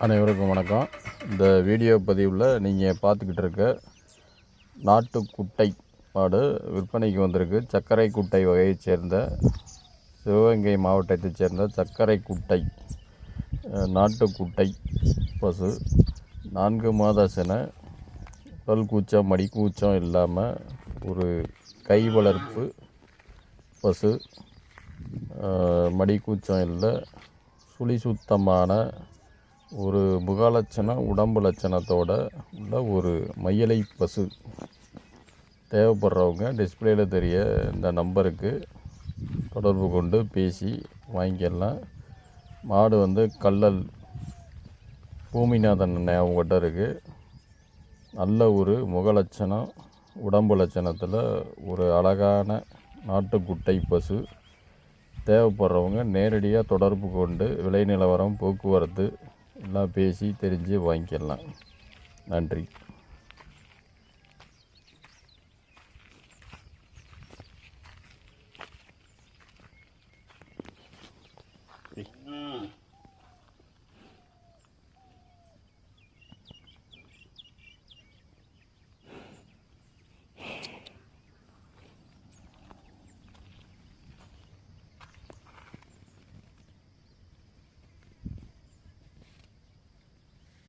அனைவருக்கும் வணக்கம். இந்த வீடியோ பதிவில் நீங்கள் பார்த்துக்கிட்டு இருக்க நாட்டு குட்டை மாடு விற்பனைக்கு வந்திருக்கு. சர்க்கரை குட்டை வகையைச் சேர்ந்த சிவகங்கை மாவட்டத்தைச் சேர்ந்த சர்க்கரை குட்டை நாட்டு குட்டை பசு 4 மாத செனை, பல் கூச்சம் மடி கூச்சம் இல்லாமல் ஒரு கை வளர்ப்பு பசு. மடி கூச்சம் இல்லை, சுழி சுத்தமான ஒரு முகலட்சணம் உடம்பு லட்சணத்தோடு உள்ள ஒரு மயிலை பசு. தேவைப்படுறவங்க டிஸ்பிளேயில் தெரிய இந்த நம்பருக்கு தொடர்பு கொண்டு பேசி வாங்கிக்கலாம். மாடு கல்லல் பூமிநாதன் அண்ணன் அவங்ககிட்ட இருக்குது. நல்ல ஒரு முகலட்சணம் உடம்பு லட்சணத்தில் ஒரு அழகான நாட்டுக்குட்டை பசு. தேவைப்படுறவங்க நேரடியாக தொடர்பு கொண்டு விலை நிலவரம், போக்குவரத்து எல்லாம் பேசி தெரிஞ்சு வாங்கிக்கலாம். நன்றி.